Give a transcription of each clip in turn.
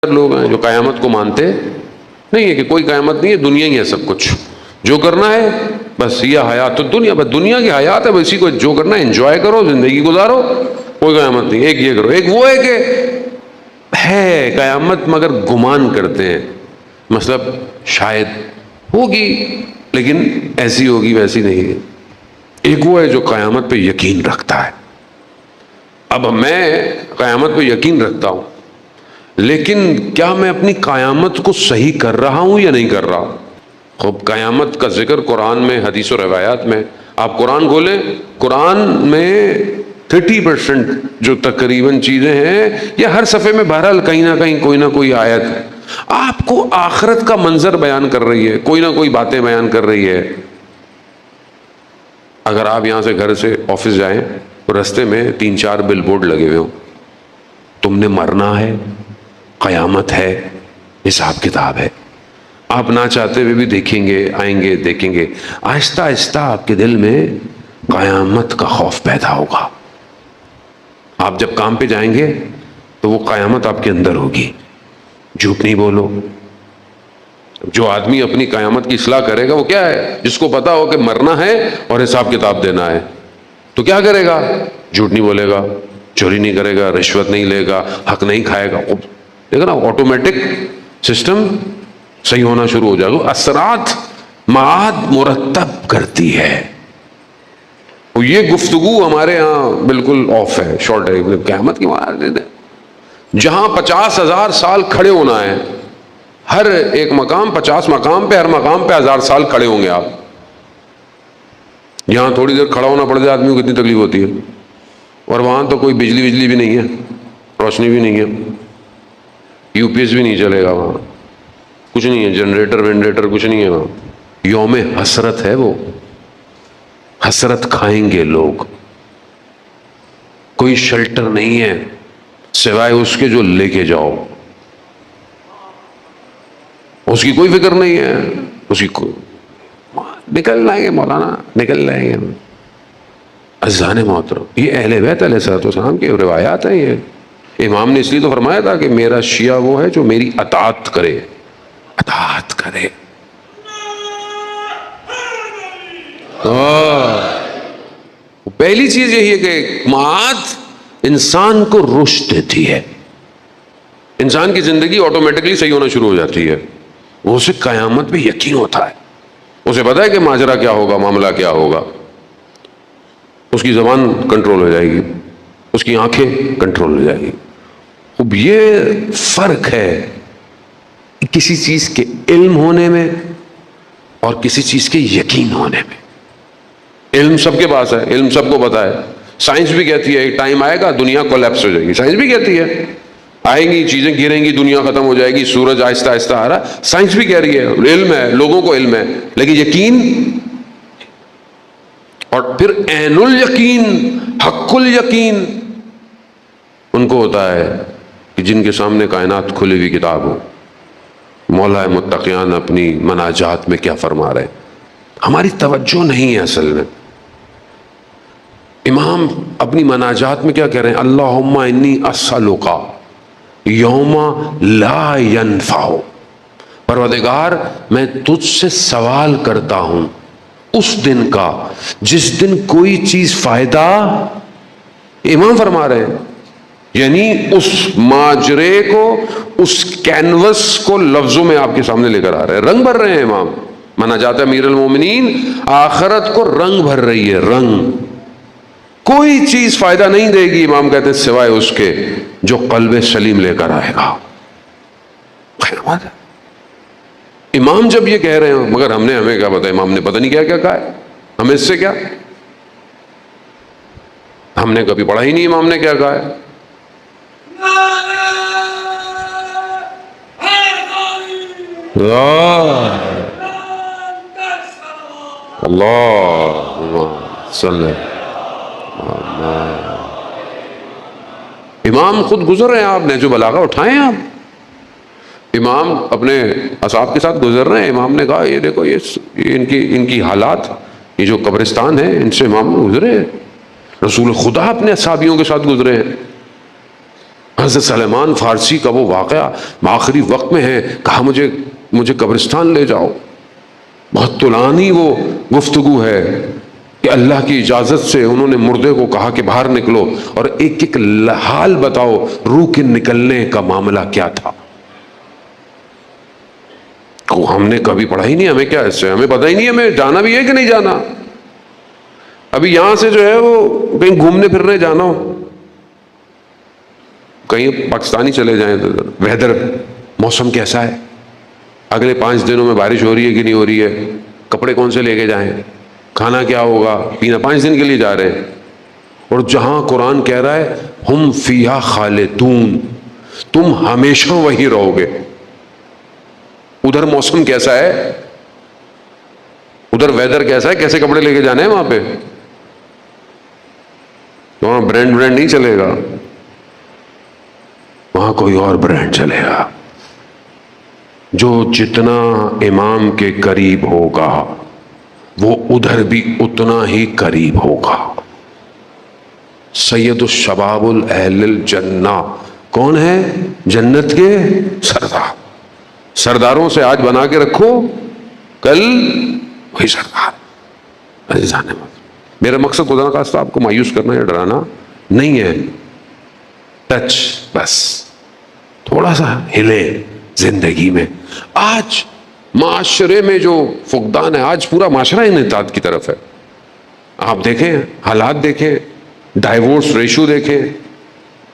لوگ ہیں جو قیامت کو مانتے نہیں ہے کہ کوئی قیامت نہیں ہے، دنیا ہی ہے سب کچھ، جو کرنا ہے بس یہ حیات تو دنیا، بس دنیا کی حیات ہے، بس اسی کو جو کرنا ہے انجوائے کرو، زندگی گزارو، کوئی قیامت نہیں۔ ایک یہ کرو، ایک وہ ہے کہ ہے قیامت مگر گمان کرتے ہیں، مطلب شاید ہوگی لیکن ایسی ہوگی ویسی نہیں ہے۔ ایک وہ ہے جو قیامت پہ یقین رکھتا ہے۔ اب میں قیامت پہ یقین رکھتا ہوں، لیکن کیا میں اپنی قیامت کو صحیح کر رہا ہوں یا نہیں کر رہا؟ خوب قیامت کا ذکر قرآن میں، حدیث و روایات میں، آپ قرآن کھولیں، قرآن میں 30% جو تقریباً چیزیں ہیں، یا ہر صفحے میں بہرحال کہیں نہ کہیں کوئی نہ کوئی آیت آپ کو آخرت کا منظر بیان کر رہی ہے، کوئی نہ کوئی باتیں بیان کر رہی ہے۔ اگر آپ یہاں سے گھر سے آفس جائیں، رستے میں 3-4 بل بورڈ لگے ہوئے ہوں، تم نے مرنا ہے، قیامت ہے، حساب کتاب ہے، آپ نہ چاہتے ہوئے بھی دیکھیں گے، آئیں گے، دیکھیں گے، آہستہ آہستہ آپ کے دل میں قیامت کا خوف پیدا ہوگا۔ آپ جب کام پہ جائیں گے تو وہ قیامت آپ کے اندر ہوگی، جھوٹ نہیں بولو۔ جو آدمی اپنی قیامت کی اصلاح کرے گا وہ کیا ہے؟ جس کو پتا ہو کہ مرنا ہے اور حساب کتاب دینا ہے، تو کیا کرے گا؟ جھوٹ نہیں بولے گا، چوری نہیں کرے گا، رشوت نہیں لے گا، حق نہیں کھائے گا۔ دیکھو نا، آٹومیٹک سسٹم صحیح ہونا شروع ہو جائے گا۔ اثرات معاد مرتب کرتی ہے۔ یہ گفتگو ہمارے ہاں بالکل آف ہے، شارٹ ہے۔ قیامت کی معاد جہاں 50,000 سال کھڑے ہونا ہے، ہر ایک مقام 50 مقام پہ، ہر مقام پہ 1000 سال کھڑے ہوں گے آپ۔ یہاں تھوڑی دیر کھڑا ہونا پڑ جائے آدمی کو کتنی تکلیف ہوتی ہے، اور وہاں تو کوئی بجلی بھی نہیں ہے، روشنی بھی نہیں ہے، یو پی ایس بھی نہیں چلے گا، وہاں کچھ نہیں ہے، جنریٹر وینریٹر کچھ نہیں ہے وہاں۔ یوم حسرت ہے، وہ حسرت کھائیں گے لوگ۔ کوئی شیلٹر نہیں ہے سوائے اس کے جو لے کے جاؤ، اس کی کوئی فکر نہیں ہے، اس کی نکل جائیں گے مولانا، نکل جائیں گے۔ عزیزان محترم، یہ اہل بیت علیہ الصلوۃ والسلام کی روایات ہیں۔ یہ امام نے اس لیے تو فرمایا تھا کہ میرا شیعہ وہ ہے جو میری اطاعت کرے، اطاعت کرے۔ پہلی چیز یہی ہے کہ معاد انسان کو رشد دیتی ہے، انسان کی زندگی آٹومیٹکلی صحیح ہونا شروع ہو جاتی ہے۔ وہ اسے قیامت پہ یقین ہوتا ہے، اسے پتا ہے کہ ماجرا کیا ہوگا، معاملہ کیا ہوگا۔ اس کی زبان کنٹرول ہو جائے گی، اس کی آنکھیں کنٹرول ہو جائے گی۔ اب یہ فرق ہے کسی چیز کے علم ہونے میں اور کسی چیز کے یقین ہونے میں۔ علم سب کے پاس ہے، علم سب کو پتا ہے۔ سائنس بھی کہتی ہے ایک ٹائم آئے گا دنیا کولیپس ہو جائے گی، سائنس بھی کہتی ہے آئیں گی چیزیں گریں گی، دنیا ختم ہو جائے گی، سورج آہستہ آہستہ آ رہا ہے، سائنس بھی کہہ رہی ہے، علم ہے، لوگوں کو علم ہے، لیکن یقین اور پھر عین الیقین، حق الیقین ان کو ہوتا ہے کہ جن کے سامنے کائنات کھلی ہوئی کتاب ہو۔ مولا متقیان اپنی مناجات میں کیا فرما رہے ہیں، ہماری توجہ نہیں ہے اصل میں۔ امام اپنی مناجات میں کیا کہہ رہے ہیں؟ اللہم انی اسألک یوم لا ینفع، پروردگار میں تجھ سے سوال کرتا ہوں اس دن کا جس دن کوئی چیز فائدہ، امام فرما رہے ہیں، یعنی اس ماجرے کو، اس کینوس کو لفظوں میں آپ کے سامنے لے کر آ رہے ہیں، رنگ بھر رہے ہیں امام۔ مناجات امیر المومنین آخرت کو رنگ بھر رہی ہے، رنگ۔ کوئی چیز فائدہ نہیں دے گی، امام کہتے ہیں، سوائے اس کے جو قلب سلیم لے کر آئے گا۔ امام جب یہ کہہ رہے ہیں، مگر ہمیں کیا پتا، امام نے پتہ نہیں کیا کیا کہا ہے، ہمیں اس سے کیا، ہم نے کبھی پڑھا ہی نہیں امام نے کیا کہا ہے۔ اللہ صلی امام خود گزر رہے ہیں، آپ نے جو بلاغہ اٹھائے ہیں، آپ امام اپنے اصحاب کے ساتھ گزر رہے ہیں، امام نے کہا یہ دیکھو یہ ان کی حالات، یہ جو قبرستان ہے ان سے امام گزرے ہیں، رسول خدا اپنے اصحابیوں کے ساتھ گزرے ہیں۔ حضرت سلیمان فارسی کا وہ واقعہ آخری وقت میں ہے، کہا مجھے قبرستان لے جاؤ. بہت طولانی وہ گفتگو ہے کہ اللہ کی اجازت سے انہوں نے مردے کو کہا کہ باہر نکلو اور ایک ایک حال بتاؤ، روح کے نکلنے کا معاملہ کیا تھا. ہم نے کبھی پڑھا ہی نہیں، ہمیں کیا اس سے، ہمیں پتہ ہی نہیں ہمیں جانا بھی ہے کہ نہیں جانا. ابھی یہاں سے جو ہے وہ کہیں گھومنے پھرنے جانا ہو، کہیں پاکستانی چلے جائیں تو ویدر، موسم کیسا ہے، اگلے 5 دنوں میں بارش ہو رہی ہے کہ نہیں ہو رہی ہے، کپڑے کون سے لے کے جائیں، کھانا کیا ہوگا پینا، 5 دن کے لیے جا رہے ہیں. اور جہاں قرآن کہہ رہا ہے ہم فیہا خالدون، تم ہمیشہ وہی رہو گے. ادھر موسم کیسا ہے، ادھر ویدر کیسا ہے، کیسے کپڑے لے کے جانے ہیں وہاں پہ. وہاں برانڈ نہیں چلے گا، وہاں کوئی اور برانڈ چلے گا. جو جتنا امام کے قریب ہوگا وہ ادھر بھی اتنا ہی قریب ہوگا. سید الشباب اہل الجنہ کون ہے؟ جنت کے سردار. سرداروں سے آج بنا کے رکھو، کل وہی سردار. عزیزان، میرا مقصد خدا نخواستہ آپ کو مایوس کرنا یا ڈرانا نہیں ہے. ٹچ بس تھوڑا سا ہلے زندگی میں. آج معاشرے میں جو فقدان ہے، آج پورا معاشرہ انحطاط کی طرف ہے. آپ دیکھیں حالات، دیکھیں ڈائیورس ریشو، دیکھیں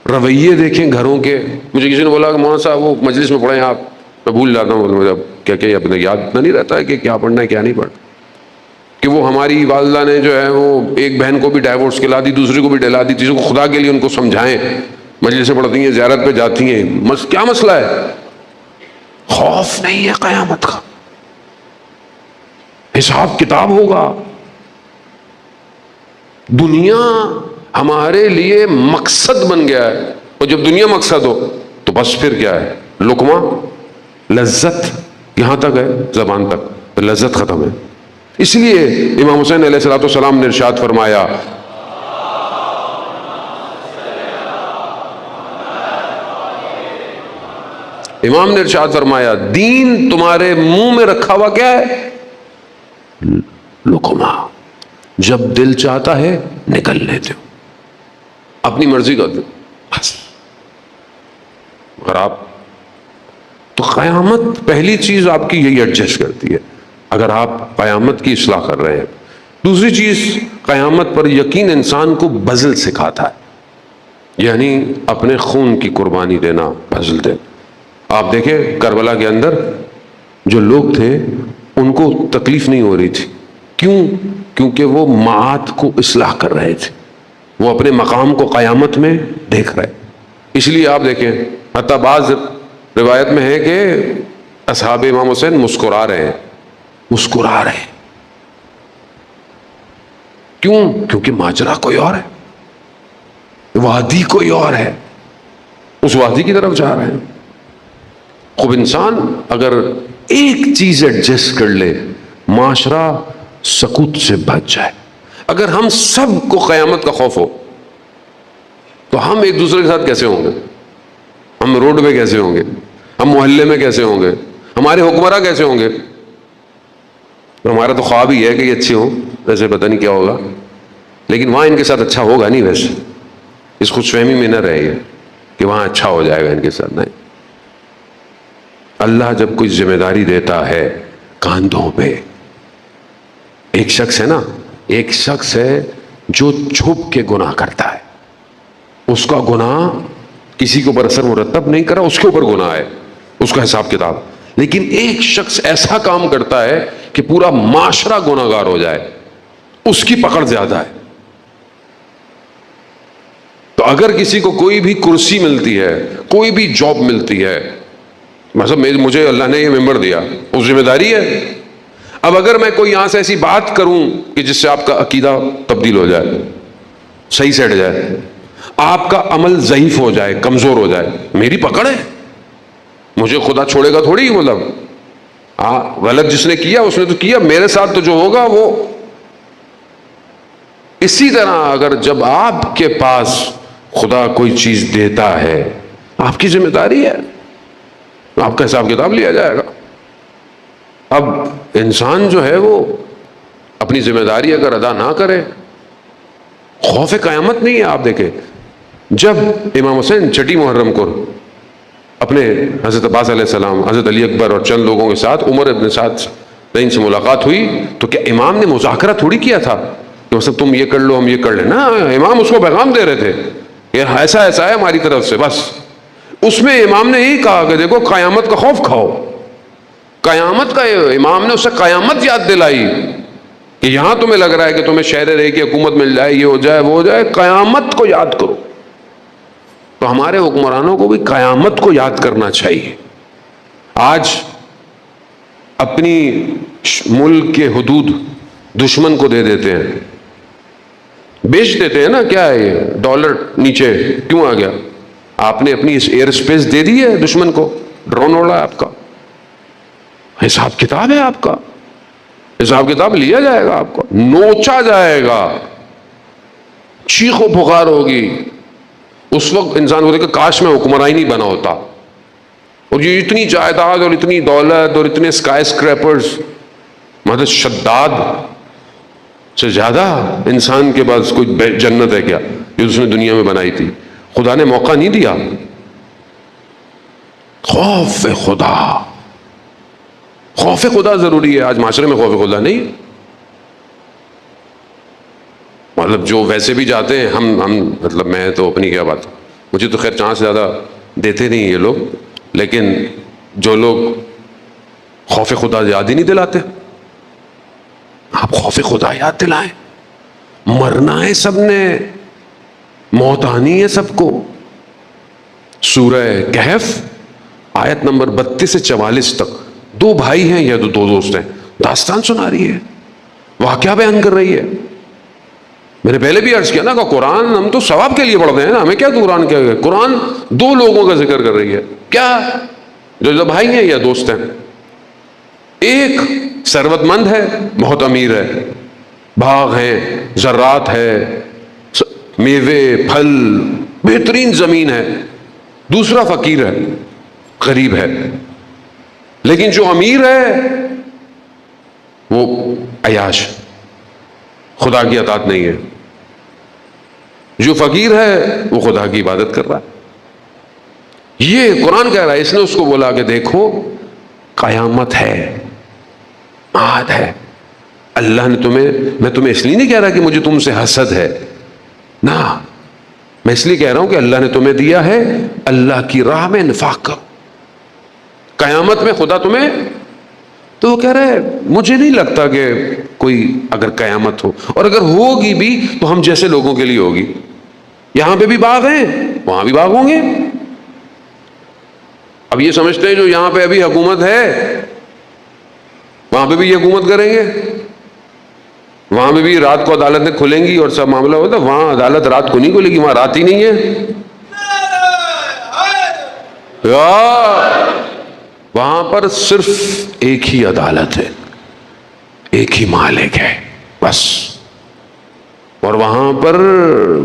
رویے، دیکھیں گھروں کے. مجھے کسی نے بولا کہ مولانا صاحب وہ مجلس میں پڑھیں آپ، میں بھول جاتا ہوں. مجھے کیا اپنے یاد اتنا نہیں رہتا ہے کہ کیا پڑھنا ہے کیا نہیں پڑھنا. کہ وہ ہماری والدہ نے جو ہے وہ ایک بہن کو بھی ڈائیورس کلا دی، دوسری کو بھی ڈلا دی، تیسری کو. خدا کے لیے ان کو سمجھائیں. مجلس سے پڑھتی ہیں، زیارت پہ جاتی ہیں، کیا مسئلہ ہے؟ خوف نہیں ہے قیامت کا، حساب کتاب ہوگا. دنیا ہمارے لیے مقصد بن گیا ہے، اور جب دنیا مقصد ہو تو بس پھر کیا ہے؟ لقمہ، لذت یہاں تک ہے، زبان تک، لذت ختم ہے. اس لیے امام حسین علیہ السلام نے ارشاد فرمایا، امام نے ارشاد فرمایا دین تمہارے منہ میں رکھا ہوا کیا ہے؟ لقمہ. جب دل چاہتا ہے نکل لیتے ہو، اپنی مرضی کرتے ہو بس. اگر آپ تو قیامت پہلی چیز آپ کی یہی ایڈجسٹ کرتی ہے اگر آپ قیامت کی اصلاح کر رہے ہیں. دوسری چیز، قیامت پر یقین انسان کو بذل سکھاتا ہے، یعنی اپنے خون کی قربانی دینا، بذل دینا. آپ دیکھیں کربلا کے اندر جو لوگ تھے ان کو تکلیف نہیں ہو رہی تھی. کیوں؟ کیونکہ وہ معاد کو اصلاح کر رہے تھے، وہ اپنے مقام کو قیامت میں دیکھ رہے. اس لیے آپ دیکھیں حتیٰ بعض روایت میں ہے کہ اصحاب امام حسین مسکرا رہے ہیں، مسکرا رہے ہیں. کیوں؟ کیونکہ ماجرا کوئی اور ہے، وادی کوئی اور ہے، اس وادی کی طرف جا رہے ہیں. خوب انسان اگر ایک چیز ایڈجسٹ کر لے، معاشرہ سکوت سے بچ جائے. اگر ہم سب کو قیامت کا خوف ہو تو ہم ایک دوسرے کے ساتھ کیسے ہوں گے؟ ہم روڈ پہ کیسے ہوں گے؟ ہم محلے میں کیسے ہوں گے؟ ہمارے حکمراں کیسے ہوں گے؟ ہمارا تو خواب ہی ہے کہ یہ اچھے ہوں، ویسے پتہ نہیں کیا ہوگا، لیکن وہاں ان کے ساتھ اچھا ہوگا نہیں. ویسے اس خوش فہمی میں نہ رہے کہ وہاں اچھا ہو جائے گا ان کے ساتھ. نہیں، اللہ جب کوئی ذمہ داری دیتا ہے کاندھوں پہ، ایک شخص ہے نا، ایک شخص ہے جو چھپ کے گناہ کرتا ہے، اس کا گناہ کسی کے اوپر اثر مرتب نہیں کرا، اس کے اوپر گناہ ہے، اس کا حساب کتاب. لیکن ایک شخص ایسا کام کرتا ہے کہ پورا معاشرہ گناہگار ہو جائے، اس کی پکڑ زیادہ ہے. تو اگر کسی کو کوئی بھی کرسی ملتی ہے، کوئی بھی جاب ملتی ہے، مطلب مجھے اللہ نے یہ ممبر دیا، اس ذمہ داری ہے. اب اگر میں کوئی یہاں سے ایسی بات کروں کہ جس سے آپ کا عقیدہ تبدیل ہو جائے، صحیح سیٹ جائے، آپ کا عمل ضعیف ہو جائے، کمزور ہو جائے، میری پکڑ ہے، مجھے خدا چھوڑے گا تھوڑی. مطلب غلط جس نے کیا اس نے تو کیا، میرے ساتھ تو جو ہوگا وہ. اسی طرح اگر جب آپ کے پاس خدا کوئی چیز دیتا ہے آپ کی ذمہ داری ہے, آپ کا حساب کتاب لیا جائے گا. اب انسان جو ہے وہ اپنی ذمہ داری اگر ادا نہ کرے, خوف قیامت نہیں ہے. آپ دیکھیں جب امام حسین چھٹی محرم کو اپنے حضرت عباس علیہ السلام, حضرت علی اکبر اور چند لوگوں کے ساتھ عمر ابن سعد سے ملاقات ہوئی, تو کیا امام نے مذاکرہ تھوڑی کیا تھا کہ مثلا تم یہ کر لو ہم یہ کر لیں؟ نا, امام اس کو پیغام دے رہے تھے یہ ایسا ایسا ہے ہماری طرف سے. بس اس میں امام نے یہی کہا کہ دیکھو قیامت کا خوف کھاؤ. قیامت کا امام نے اسے قیامت یاد دلائی کہ یہاں تمہیں لگ رہا ہے کہ تمہیں شہر رہے کی حکومت مل جائے, یہ ہو جائے وہ ہو جائے, قیامت کو یاد کرو. تو ہمارے حکمرانوں کو بھی قیامت کو یاد کرنا چاہیے. آج اپنی ملک کے حدود دشمن کو دے دیتے ہیں, بیچ دیتے ہیں نا. کیا ہے یہ ڈالر نیچے کیوں آ گیا؟ آپ نے اپنی اس ایئر اسپیس دے دی ہے دشمن کو, ڈرون اڑا ہے آپ کا. حساب کتاب ہے آپ کا, حساب کتاب لیا جائے گا, آپ کو نوچا جائے گا, چیخ و پکار ہوگی. اس وقت انسان کو دیکھا کاش میں حکمراں ہی نہیں بنا ہوتا. اور یہ اتنی جائیداد اور اتنی دولت اور اتنے اسکائی اسکریپرز, مطلب شداد سے زیادہ انسان کے پاس کوئی جنت ہے کیا جو اس نے دنیا میں بنائی تھی؟ خدا نے موقع نہیں دیا. خوف خدا, خوف خدا ضروری ہے. آج معاشرے میں خوف خدا نہیں. مطلب جو ویسے بھی جاتے ہیں ہم مطلب میں تو اپنی کیا بات, مجھے تو خیر چانس زیادہ دیتے نہیں یہ لوگ, لیکن جو لوگ خوف خدا یاد ہی نہیں دلاتے, آپ خوف خدا یاد دلائیں. مرنا ہے سب نے, موت آنی ہے سب کو. سورہ کہف آیت نمبر 32 سے 44 تک دو بھائی ہیں یا دو دوست ہیں, داستان سنا رہی ہے, واقعہ بیان کر رہی ہے. میں نے پہلے بھی عرض کیا نا کہ قرآن ہم تو ثواب کے لیے پڑھتے ہیں نا, ہمیں کیا قرآن کیا ہے؟ قرآن دو لوگوں کا ذکر کر رہی ہے. کیا جو بھائی ہیں یا دوست ہیں. ایک ثروت مند ہے, بہت امیر ہے, باغ ہیں, زراعت ہے, میوے پھل, بہترین زمین ہے. دوسرا فقیر ہے, غریب ہے. لیکن جو امیر ہے وہ عیاش, خدا کی اطاعت نہیں ہے. جو فقیر ہے وہ خدا کی عبادت کر رہا ہے. یہ قرآن کہہ رہا ہے. اس نے اس کو بولا کہ دیکھو قیامت ہے, معاد ہے. اللہ نے میں تمہیں اس لیے نہیں کہہ رہا کہ مجھے تم سے حسد ہے, نہ, میں اس لیے کہہ رہا ہوں کہ اللہ نے تمہیں دیا ہے, اللہ کی راہ میں انفاق کرو. قیامت میں خدا تمہیں, تو وہ کہہ رہے مجھے نہیں لگتا کہ کوئی اگر قیامت ہو, اور اگر ہوگی بھی تو ہم جیسے لوگوں کے لیے ہوگی. یہاں پہ بھی باغ ہیں, وہاں بھی باغ ہوں گے. اب یہ سمجھتے ہیں جو یہاں پہ ابھی حکومت ہے وہاں پہ بھی یہ حکومت کریں گے, وہاں پہ بھی رات کو عدالتیں کھلیں گی اور سب معاملہ ہوتا. وہاں عدالت رات کو نہیں کھلے گی, وہاں رات ہی نہیں ہے. وہاں پر صرف ایک ہی عدالت ہے, ایک ہی مالک ہے بس. اور وہاں پر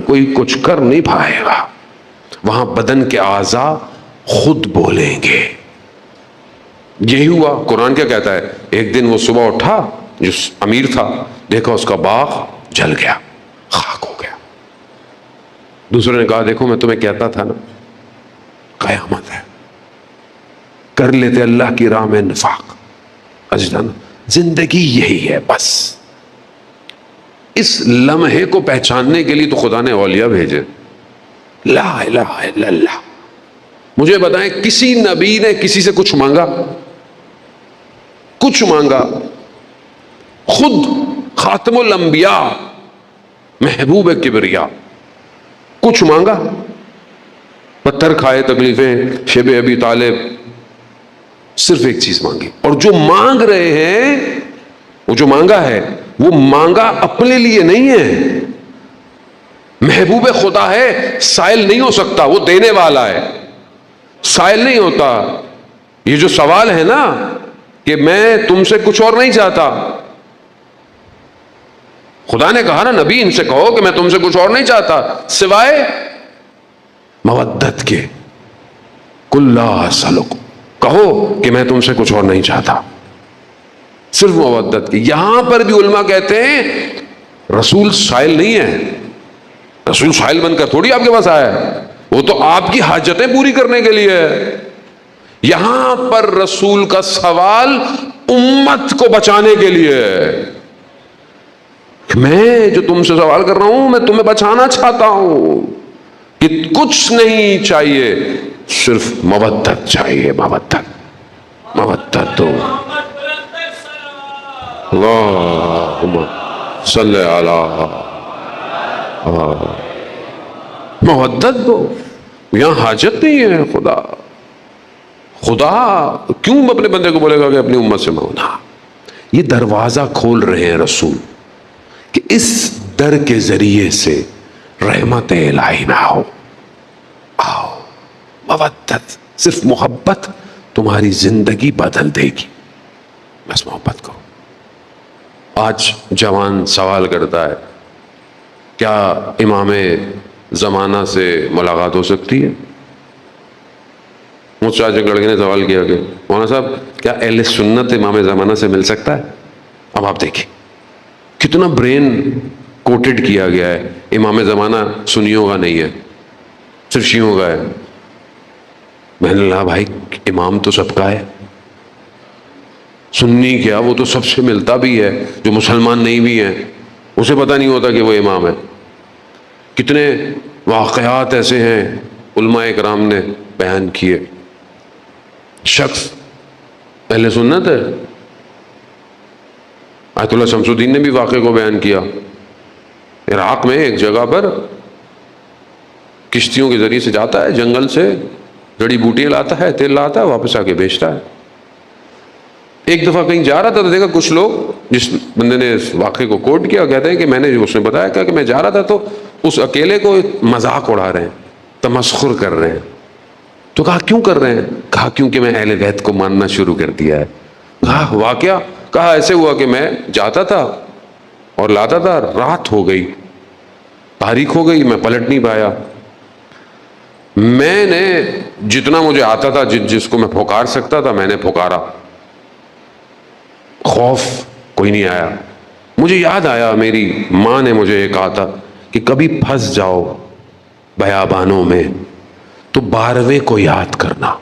کوئی کچھ کر نہیں پائے گا. وہاں بدن کے اعضاء خود بولیں گے. یہی ہوا. قرآن کیا کہتا ہے؟ ایک دن وہ صبح اٹھا, جو امیر تھا, دیکھا اس کا باغ جل گیا, خاک ہو گیا. دوسرے نے کہا دیکھو میں تمہیں کہتا تھا نا قیامت ہے, کر لیتے اللہ کی راہ میں انفاق. عزیزان زندگی یہی ہے بس. اس لمحے کو پہچاننے کے لیے تو خدا نے اولیاء بھیجے. لا الہ الا اللہ. مجھے بتائیں کسی نبی نے کسی سے کچھ مانگا؟ کچھ مانگا؟ خود خاتم الانبیاء محبوب کبریا کچھ مانگا؟ پتھر کھائے, تکلیفیں, شب ابی طالب, صرف ایک چیز مانگی. اور جو مانگ رہے ہیں, وہ جو مانگا ہے وہ مانگا اپنے لیے نہیں ہے. محبوب خدا ہے, سائل نہیں ہو سکتا, وہ دینے والا ہے, سائل نہیں ہوتا. یہ جو سوال ہے نا کہ میں تم سے کچھ اور نہیں چاہتا, خدا نے کہا نا نبی ان سے کہو کہ میں تم سے کچھ اور نہیں چاہتا سوائے مودت کے, قل لا اسألکم، کہو کہ میں تم سے کچھ اور نہیں چاہتا، صرف مودت کی۔ یہاں پر بھی علماء کہتے ہیں رسول سائل نہیں ہے، رسول سائل بن کر تھوڑی آپ کے پاس آیا ہے، وہ تو آپ کی حاجتیں پوری کرنے کے لیے ہے۔ یہاں پر رسول کا سوال امت کو بچانے کے لیے ہے۔ میں جو تم سے سوال کر رہا ہوں، میں تمہیں بچانا چاہتا ہوں کہ کچھ نہیں چاہیے، صرف مودت چاہیے، مودت، مودت دو۔ اللہم صلی علی مودت دو۔ یہاں حاجت نہیں ہے۔ خدا کیوں اپنے بندے کو بولے گا کہ اپنی امت سے مانگنا؟ یہ دروازہ کھول رہے ہیں رسول کہ اس در کے ذریعے سے رحمت الہی میں آؤ، آؤ، مودت، صرف محبت تمہاری زندگی بدل دے گی، بس محبت کرو۔ آج جوان سوال کرتا ہے کیا امام زمانہ سے ملاقات ہو سکتی ہے؟ مجھ سے آج ایک لڑکے نے سوال کیا کہ مولانا صاحب کیا اہل سنت امام زمانہ سے مل سکتا ہے؟ اب آپ دیکھیں کتنا برین کوٹڈ کیا گیا ہے۔ امام زمانہ سنیوں کا نہیں ہے، صرف شیعوں کا ہے۔ میں نے کہا بھائی امام تو سب کا ہے، سنی کیا وہ تو سب سے ملتا بھی ہے، جو مسلمان نہیں بھی ہیں اسے پتہ نہیں ہوتا کہ وہ امام ہے۔ کتنے واقعات ایسے ہیں علماء کرام نے بیان کیے، شخص اہل سنت ہے۔ آیت اللہ شمس الدین نے بھی واقعے کو بیان کیا۔ عراق میں ایک جگہ پر کشتیوں کے ذریعے سے جاتا ہے، جنگل سے جڑی بوٹیاں لاتا ہے، تیل لاتا ہے، واپس آ کے بیچتا ہے۔ ایک دفعہ کہیں جا رہا تھا تو دیکھا کچھ لوگ، جس بندے نے اس واقعے کو کوٹ کیا، کہتے ہیں کہ میں نے، اس نے بتایا کہ میں جا رہا تھا تو اس اکیلے کو مذاق اڑا رہے ہیں، تمسخر کر رہے ہیں۔ تو کہا کیوں کر رہے ہیں؟ کہا کیونکہ میں اہل بیت کو ماننا شروع کر دیا ہے۔ کہا واقعہ؟ کہا ایسے ہوا کہ میں جاتا تھا اور لاتا تھا، رات ہو گئی، تاریخ ہو گئی، میں پلٹ نہیں پایا۔ میں نے جتنا مجھے آتا تھا، جس کو میں پھکار سکتا تھا، میں نے پھکارا، خوف کوئی نہیں آیا۔ مجھے یاد آیا میری ماں نے مجھے یہ کہا تھا کہ کبھی پھنس جاؤ بیابانوں میں تو 12ویں کو یاد کرنا،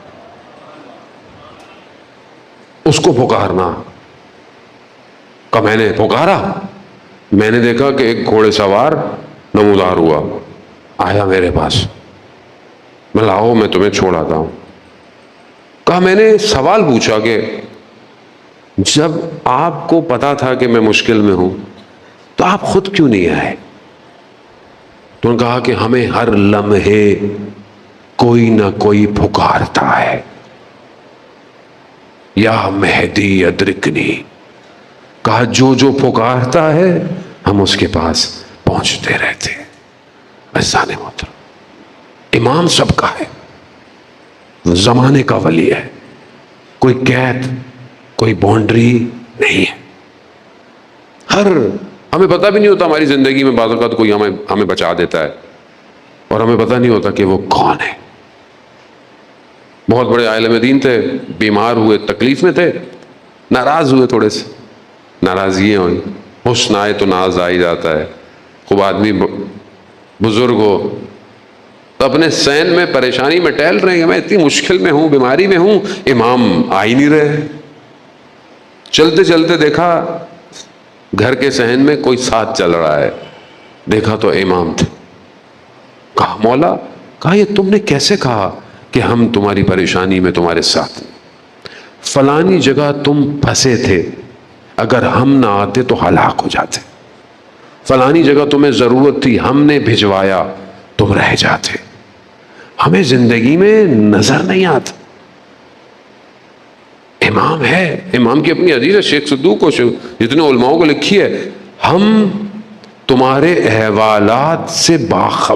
اس کو پکارنا۔ کہ میں نے پکارا، میں نے دیکھا کہ ایک گھوڑے سوار نمودار ہوا، آیا میرے پاس، میں لاؤ میں تمہیں چھوڑ آتا ہوں۔ کہا میں نے سوال پوچھا کہ جب آپ کو پتا تھا کہ میں مشکل میں ہوں تو آپ خود کیوں نہیں آئے؟ تو انہوں نے کہا کہ ہمیں ہر لمحے کوئی نہ کوئی پکارتا ہے، یا مہدی ادرکنی۔ کہا جو جو پکارتا ہے ہم اس کے پاس پہنچتے رہتے ہیں۔ عزیزان محترم، امام سب کا ہے، زمانے کا ولی ہے، کوئی قید، کوئی باؤنڈری نہیں ہے۔ ہمیں پتہ بھی نہیں ہوتا، ہماری زندگی میں بعض اوقات کوئی ہمیں بچا دیتا ہے اور ہمیں پتہ نہیں ہوتا کہ وہ کون ہے۔ بہت بڑے عالم دین تھے، بیمار ہوئے، تکلیف میں تھے، ناراض ہوئے، تھوڑے سے ناراضگیاں ہوئی، حسن آئے تو ناز آ ہی جاتا ہے۔ خوب آدمی بزرگ ہو تو اپنے سین میں پریشانی میں ٹہل رہے ہیں، میں اتنی مشکل میں ہوں، بیماری میں ہوں، امام آ ہی نہیں رہے۔ چلتے چلتے دیکھا گھر کے صحن میں کوئی ساتھ چل رہا ہے، دیکھا تو امام تھے۔ کہا مولا، کہا یہ تم نے کیسے کہا کہ ہم تمہاری پریشانی میں تمہارے ساتھ ہیں؟ فلانی جگہ تم پھنسے تھے، اگر ہم نہ آتے تو ہلاک ہو جاتے۔ فلانی جگہ تمہیں ضرورت تھی، ہم نے بھجوایا، تم رہ جاتے۔ ہمیں زندگی میں نظر نہیں آتا۔ امام ہے، امام کی اپنی حدیث ہے، شیخ صدوق کو، جتنے علماء کو لکھی ہے، ہم تمہارے احوالات سے باخبر